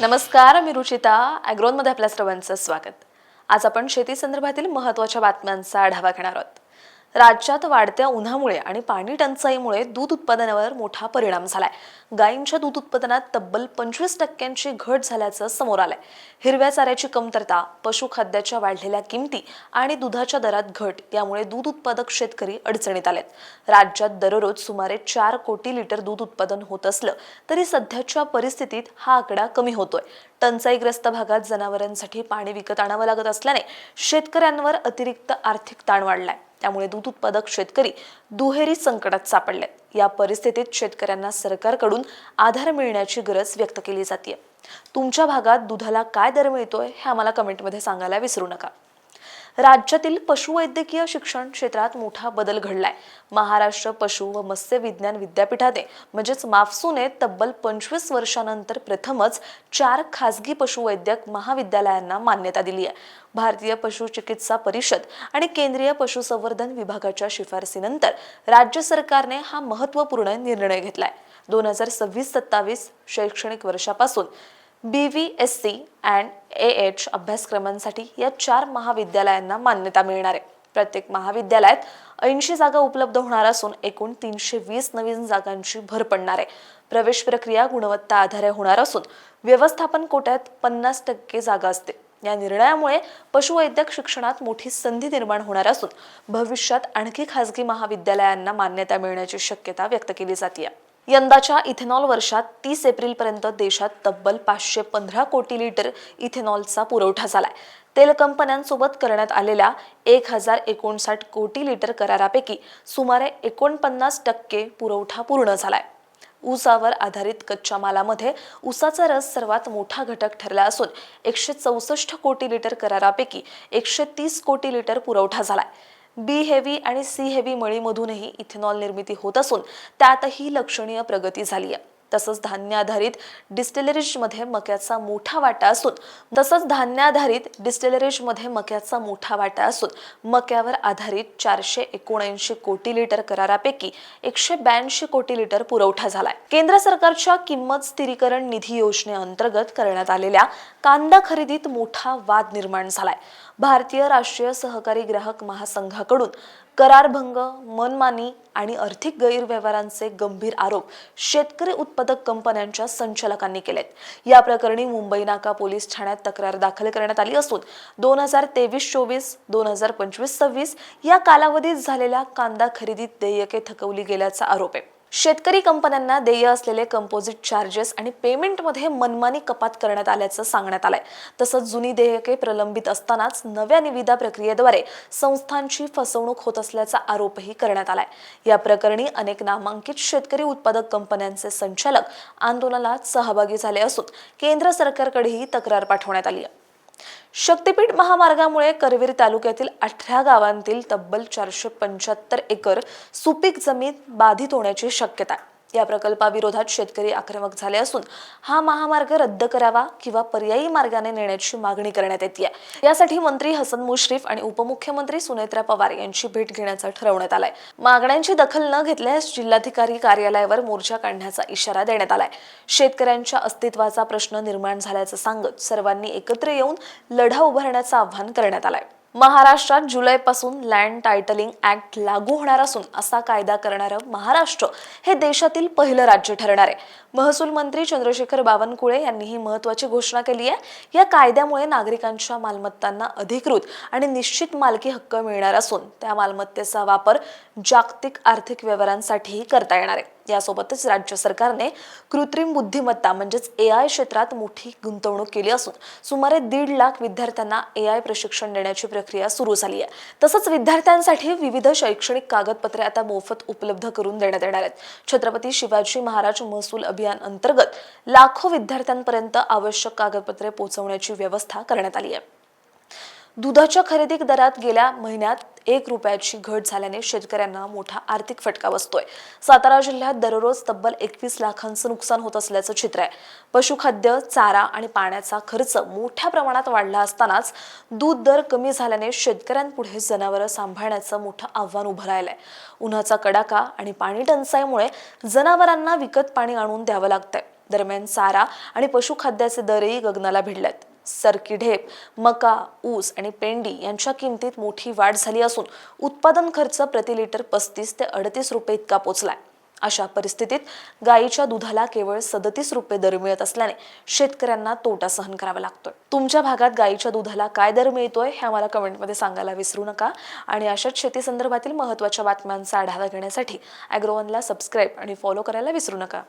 नमस्कार, मी रुचिता. ॲग्रोनमध्ये आपल्या सर्वांचं स्वागत. आज आपण शेती संदर्भातील महत्त्वाच्या बातम्यांचा आढावा घेणार आहोत. राज्यात वाढत्या उन्हामुळे आणि पाणी टंचाईमुळे दूध उत्पादनावर मोठा परिणाम झालाय. गायींच्या दूध उत्पादनात तब्बल 25% घट झाल्याचं समोर आलंय. हिरव्या चाऱ्याची कमतरता, पशुखाद्याच्या वाढलेल्या किमती आणि दुधाच्या दरात घट यामुळे दूध उत्पादक शेतकरी अडचणीत आलेत. राज्यात दररोज सुमारे 4 कोटी लिटर दूध उत्पादन होत असलं तरी सध्याच्या परिस्थितीत हा आकडा कमी होतोय. टंचाईग्रस्त भागात जनावरांसाठी पाणी विकत आणावं लागत असल्याने शेतकऱ्यांवर अतिरिक्त आर्थिक ताण वाढलाय. त्यामुळे दूध उत्पादक शेतकरी दुहेरी संकटात सापडले. या परिस्थितीत शेतकऱ्यांना सरकारकडून आधार मिळण्याची गरज व्यक्त केली जाते. तुमच्या भागात दुधाला काय दर मिळतोय हे आम्हाला कमेंटमध्ये सांगायला विसरू नका. राज्यातील पशुवैद्यकीय शिक्षण क्षेत्रात मोठा बदल घडलाय. महाराष्ट्र पशु व मत्स्य विज्ञान विद्यापीठाने म्हणजेच माफसूने तब्बल 25 वर्षांनंतर प्रथमच 4 खासगी पशुवैद्यक महाविद्यालयांना मान्यता दिली आहे. भारतीय पशुचिकित्सा परिषद आणि केंद्रीय पशुसंवर्धन विभागाच्या शिफारसीनंतर राज्य सरकारने हा महत्त्वपूर्ण निर्णय घेतलाय. 2026-27 शैक्षणिक वर्षापासून BVSC and AH अभ्यासक्रमांसाठी या 4 महाविद्यालयांना मान्यता मिळणार आहे. प्रत्येक महाविद्यालयात 80 जागा उपलब्ध होणार असून एकूण 320 नवीन जागांची भर पडणार आहे. प्रवेश प्रक्रिया गुणवत्ता आधारे होणार असून व्यवस्थापन कोट्यात 50% जागा असते. या निर्णयामुळे पशुवैद्यक शिक्षणात मोठी संधी निर्माण होणार असून भविष्यात आणखी खासगी महाविद्यालयांना मान्यता मिळण्याची शक्यता व्यक्त केली जाते. यंदाच्या इथेनॉल वर्षात 30 एप्रिलपर्यंत देशात तब्बल 515 कोटी लिटर इथेनॉलचा पुरवठा झालाय. तेल कंपन्यांसोबत करण्यात आलेल्या 1059 कोटी लिटर करारापैकी सुमारे 49% पुरवठा पूर्ण झालाय. ऊसावर आधारित कच्च्या मालामध्ये ऊसाचा रस सर्वात मोठा घटक ठरला असून 164 कोटी लिटर करारापैकी 130 कोटी लिटर पुरवठा झालाय. बी हेवी आणि सी हेवी मळीमधूनही इथेनॉल निर्मिती होत असून त्यातही लक्षणीय प्रगती झाली आहे. तसंच धान्य आधारित डिस्टिलरीजमध्ये मक्याचा मोठा वाटा असून मक्यावर आधारित 479 कोटी लिटर करारापैकी 182 कोटी लिटर पुरवठा झालाय. केंद्र सरकारच्या किंमत स्थिरीकरण निधी योजनेअंतर्गत करण्यात आलेल्या कांदा खरेदीत मोठा वाद निर्माण झालाय. भारतीय राष्ट्रीय सहकारी ग्राहक महासंघाकडून करारभंग, मनमानी आणि आर्थिक गैरव्यवहारांचे गंभीर आरोप शेतकरी उत्पादक कंपन्यांच्या संचालकांनी केलेत. या प्रकरणी मुंबई नाका पोलीस ठाण्यात तक्रार दाखल करण्यात आली असून 2023-24, 2025-26 या कालावधीत झालेल्या कांदा खरेदीत देयके थकवली गेल्याचा आरोप आहे. शेतकरी कंपन्यांना देय असलेले कंपोजिट चार्जेस आणि पेमेंटमध्ये मनमानी कपात करण्यात आल्याचं सांगण्यात आलंय. तसंच जुनी देयके प्रलंबित असतानाच नव्या निविदा प्रक्रियेद्वारे संस्थांची फसवणूक होत असल्याचा आरोपही करण्यात आलाय. या प्रकरणी अनेक नामांकित शेतकरी उत्पादक कंपन्यांचे संचालक आंदोलनात सहभागी झाले असून केंद्र सरकारकडेही तक्रार पाठवण्यात आली आहे. शक्तीपीठ महामार्गामुळे करवीर तालुक्यातील 18 गावांतील तब्बल 475 एकर सुपीक जमीन बाधित होण्याची शक्यता आहे. या प्रकल्पाविरोधात शेतकरी आक्रमक झाले असून हा महामार्ग रद्द करावा किंवा पर्यायी मार्गाने नेण्याची मागणी करण्यात येते. यासाठी मंत्री हसन मुश्रीफ आणि उपमुख्यमंत्री सुनेत्रा पवार यांची भेट घेण्याचं ठरवण्यात आलंय. मागण्यांची दखल न घेतल्यास जिल्हाधिकारी कार्यालयावर मोर्चा काढण्याचा इशारा देण्यात आलाय. शेतकऱ्यांच्या अस्तित्वाचा प्रश्न निर्माण झाल्याचं सांगत सर्वांनी एकत्र येऊन लढा उभारण्याचं आवाहन करण्यात आलंय. महाराष्ट्रात जुलैपासून लँड टायटलिंग ऍक्ट लागू होणार असून असा कायदा करणारं महाराष्ट्र हे देशातील पहिलं राज्य ठरणार आहे. महसूल मंत्री चंद्रशेखर बावनकुळे यांनी ही महत्त्वाची घोषणा केली आहे. या कायद्यामुळे नागरिकांच्या मालमत्तांना अधिकृत आणि निश्चित मालकी हक्क मिळणार असून त्या मालमत्तेचा वापर जागतिक आर्थिक व्यवहारांसाठीही करता येणार आहे. यासोबतच राज्य सरकारने कृत्रिम बुद्धिमत्ता म्हणजेच AI क्षेत्रात मोठी गुंतवणूक केली असून सुमारे 1.5 लाख विद्यार्थ्यांना AI प्रशिक्षण देण्याची प्रक्रिया सुरू झाली आहे. तसंच विद्यार्थ्यांसाठी विविध शैक्षणिक कागदपत्रे आता मोफत उपलब्ध करून देण्यात येणार आहेत. छत्रपती शिवाजी महाराज महसूल अभियान अंतर्गत लाखो विद्यार्थ्यांपर्यंत आवश्यक कागदपत्रे पोहोचवण्याची व्यवस्था करण्यात आली आहे. दुधाच्या खरेदी दरात गेल्या महिन्यात 1 रुपयाची घट झाल्याने शेतकऱ्यांना मोठा आर्थिक फटका बसतोय. सातारा जिल्ह्यात दररोज तब्बल 21 लाखांचं नुकसान होत असल्याचं चित्र आहे. पशुखाद्य, चारा आणि पाण्याचा खर्च मोठ्या प्रमाणात वाढला असतानाच दूध दर कमी झाल्याने शेतकऱ्यांपुढे जनावरं सांभाळण्याचं मोठं आव्हान उभं राहिलंय. उन्हाचा कडाका आणि पाणी टंचाईमुळे जनावरांना विकत पाणी आणून द्यावं लागतंय. दरम्यान चारा आणि पशुखाद्याचे दरही गगनाला भिडलेत. सरकी ढेप, मका, ऊस आणि पेंडी यांच्या किमतीत मोठी वाढ झाली असून उत्पादन खर्च प्रति लिटर 35 ते 38 रुपये इतका पोचलाय. अशा परिस्थितीत गायीच्या दुधाला केवळ 37 रुपये दर मिळत असल्याने शेतकऱ्यांना तोटा सहन करावा लागतोय. तुमच्या भागात गायीच्या दुधाला काय दर मिळतोय हे आम्हाला कमेंटमध्ये सांगायला विसरू नका. आणि अशाच शेती संदर्भातील महत्त्वाच्या बातम्यांचा आढावा घेण्यासाठी ॲग्रोवनला सबस्क्राईब आणि फॉलो करायला विसरू नका.